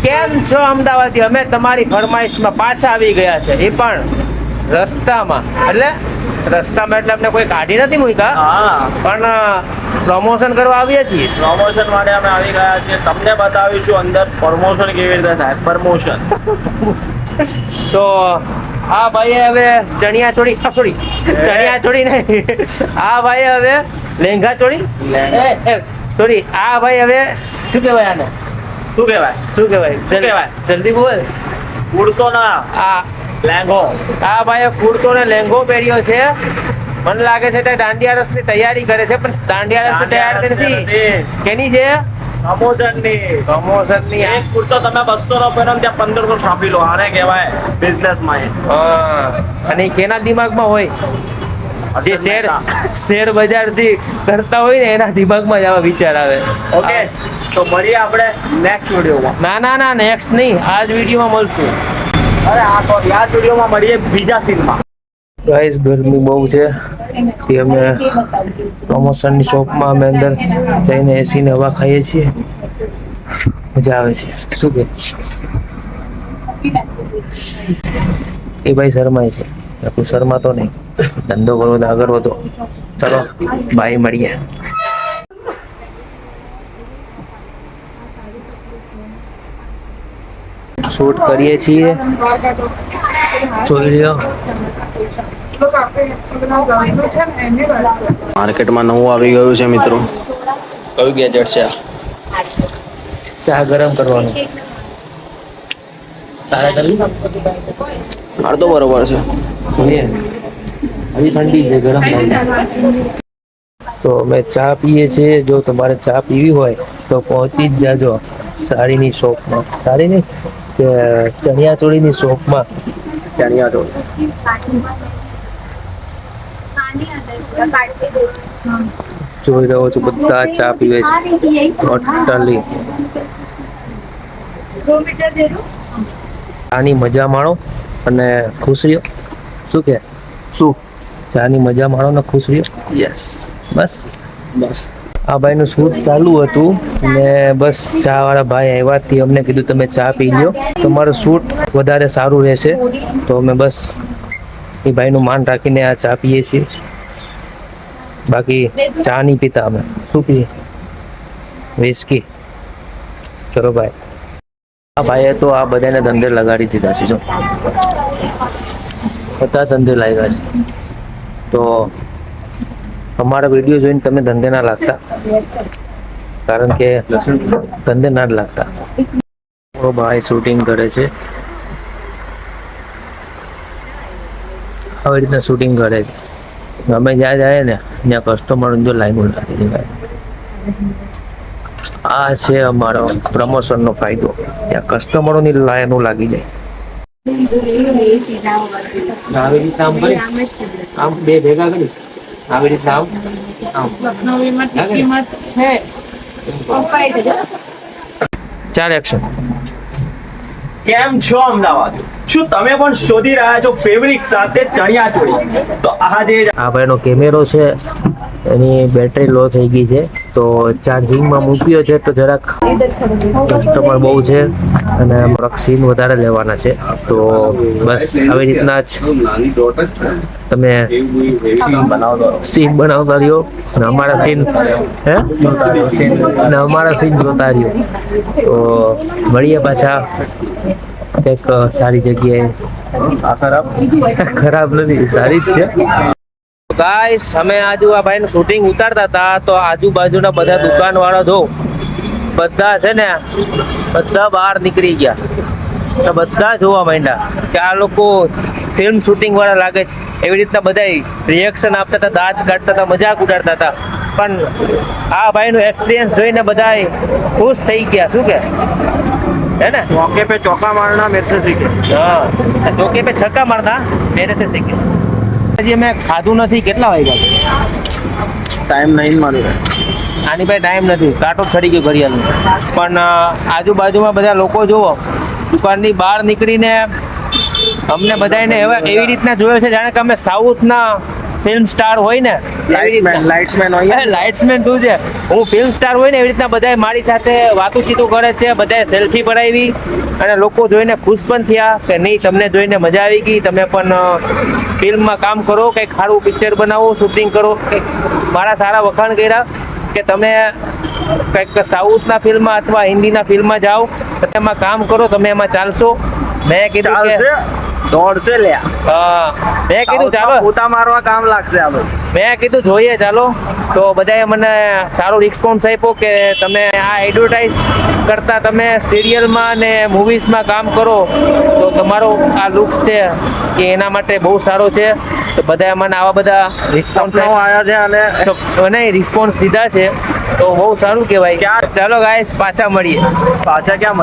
કેમ છો અમદાવાદી? અમે તમારી ફરમાઈશમાં પાછા આવી ગયા છે, એ પણ રસ્તામાં. એટલે અમને કોઈ કાઢી નથી મૂક્યા, પણ પ્રમોશન કરવા આવીએ છીએ. પ્રમોશન માટે અમે આવી ગયા છીએ. તમને બતાવીશું અંદર પ્રમોશન કેવી રીતે થાય. પ્રમોશન તો આ ભાઈએ હવે ચણિયા ચોળી ચણિયા ચોળી નહીં, આ ભાઈએ હવે લેંઘા ચોળી સોરી, આ ભાઈ હવે શું કહેવાય આને? શું કહેવાય? જલ્દી બોલ. ઉડતો ના આ લેંઘો. આ ભાઈએ કુર્તો ને લેંઘો પહેર્યો છે. મને લાગે છે કે દાંડિયા રસની તૈયારી કરે છે, પણ દાંડિયા રસની તૈયારી નથી. કેની છે? પ્રમોશનની. એક કુર્તો તમે 200 નો પહેરો ત્યાં 1500 છાપી લો. આને કહેવાય બિઝનેસમાં. હા, અને ઈ કેના દિમાગમાં હોય? જે શેર બજાર થી કરતા હોય ને એના દિમાગમાં જ આવા વિચાર આવે. ઓકે, તો મળીએ આપણે નેક્સ્ટ વિડીયોમાં. ના, નેક્સ્ટ નહીં, આ જ વિડીયોમાં મળશું. અરે આ તો આ વિડીયોમાં મળીએ બીજા સીનમાં. ગાઈસ, ગરમી બહુ છે, તે અમે પ્રમોશનની શોપમાં અમે અંદર જઈને એસીને હવા ખાઈએ છીએ. મજા આવે છે. શું કે એ ભાઈ શરમાય છે? તું શરમાતો નહીં, ધંધો કરવો તો આગળ વધો. ચલો બાય, મળીએ. શૂટ કરીએ છીએ, જોઈ લ્યો. માર્કેટમાં નવું આવી ગયું છે મિત્રો. કયું ગેજેટ છે? ચા ગરમ કરવાનું. તારા કરવી? મારે તો બરોબર છે. જોઈએ, હજી ઠંડી છે, ગરમ નહીં. તો અમે ચા પીએ છીએ. જો તમારે ચા પીવી હોય તો પહોંચી જ જાજો સાડીની શોપમાં. સાડી નહીં, ચણિયા ચોળીની શોપમાં. ચણિયા ચોળી. જોઈ રહ્યો છો, બધા ચા પીવે છે. ટોટલી ચાની મજા માણો અને ખુશ રહ્યો. શું કે? શું? ચાની મજા માણો ને ખુશ રહ્યો. યસ, બસ. બસ. આ ભાઈનું શૂટ ચાલુ હતું ને બસ ચા વાળા ભાઈ આવ્યા, તે અમને કીધું તમે ચા પી લ્યો, તમારું શૂટ વધારે સારું રહેશે. તો અમે બસ એ ભાઈનું માન રાખીને આ ચા પીએ છીએ. બાકી ચા નહીં પીતા અમે. શું પીએ? વિસ્કી. ચલો ભાઈ. આ ભાઈએ તો આ બધાને ધંધે લગાડી દીધા છે. જો બધા ધંધે લાગ્યા છે. તો અમારા વિડીયો જોઈને તમે ધંધે ના લાગતા, કારણ કે ધંધે ના જ લાગતા. ભાઈ શૂટિંગ કરે છે, આવી રીતના શૂટિંગ કરે છે. અમે જ્યાં જાય ને ત્યાં કસ્ટમર જો લાઈનો લાગી જાય. આ છે અમારો પ્રમોશનનો ફાયદો, ત્યાં કસ્ટમરોની લાઈનો લાગી જાય. આવી રીતના આમ કરી, આમ બે ભેગા કરી, આવી રીતના આમ. ચાલ એક્શન. કેમ છો અમદાવાદ? શું તમે પણ શોધી રહ્યા છો ફેબ્રિક સાથે ચણિયા ચોળી? તો આજે આ ભાઈનો કેમેરો છે, એની બેટરી લો થઈ ગઈ છે, તો ચાર્જિંગમાં મૂક્યો છે. તો જરાક કસ્ટમર બહુ છે અને અમારા સીન વધારે લેવાના છે. તો બસ આવી રીતના જ તમે સીન બનાવતા રહ્યો અને અમારા સીન જોતા રહ્યો. તો મળીએ પાછા એક સારી જગ્યાએ. ખરાબ નથી, સારી જ છે. ગાઈસ, અમે આજુ આ ભાઈનું શૂટિંગ ઉતારતા હતા, તો આજુબાજુના બધા દુકાન વાળા જો બધા છે ને, બધા બહાર નીકળી ગયા. તો બધા જોવા માંડ્યા કે આ લોકો ફિલ્મ શૂટિંગ વાળા લાગે છે. એવી રીતના બધા રિએક્શન આપતા હતા, દાંત કાઢતા હતા, મજાક ઉડાડતા હતા. પણ આ ભાઈનું એક્સપિરિયન્સ જોઈને બધા ખુશ થઈ ગયા. શું કે है ना? मौके पे चौका मारना मेरे से सीखे. हाँ, चौके पे छक्का मारना मेरे से सीखे. હજી અમે ખાધું નથી. કેટલા વાગ્યા? ટાઈમ નહીં મારું. આની ભાઈ ટાઈમ નથી, કાંટો ચડી ગયો ઘડિયાળનો. પણ આજુબાજુમાં બધા લોકો જુઓ, દુકાનની બહાર નીકળીને અમને બધાને એવી રીતના જોયો છે જાણે કે અમે સાઉથના ફિલ્મ સ્ટાર હોય ને એવી રીતના લાઇટ્સમેન હોય લાઇટ્સમેન તું છે, હું ફિલ્મ સ્ટાર હોય ને એવી રીતના બધાએ મારી સાથે વાતું કરે છે, બધાએ સેલ્ફી પડાવી અને લોકો જોઈને ખુશ પણ થયા કે નહીં તમને જોઈને મજા આવી ગઈ, તમે પણ ફિલ્મમાં કામ કરો, કંઈક સારું પિક્ચર બનાવો, શૂટિંગ કરો, કંઈક મારા સારા વખાણ કર્યા કે તમે કંઈક સાઉથના ફિલ્મમાં અથવા હિન્દીના ફિલ્મમાં જાઓ, તમે એમાં કામ કરો, તમે એમાં ચાલશો. મેં કીધું કે દોડશે લ્યા, મેં કીધું ચાલો, પોતા મારવા કામ લાગશે આ બધું. મેં કીધું જોઈએ ચાલો. તો બધાએ મને સારો રિસ્પોન્સ આપ્યો કે તમે આ એડવર્ટાઇઝ કરતાં તમે સિરિયલમાં ને મૂવીઝમાં કામ કરો તો તમારો આ લુક છે કે એના માટે બહુ સારો છે. તો બધાએ મને આવા બધા રિસ્પોન્સ આવ્યા છે અને નહીં રિસ્પોન્સ દીધા છે તો બહુ સારું કહેવાય. ચાલો ગાઈસ પાછા મળીએ. પાછા ક્યાં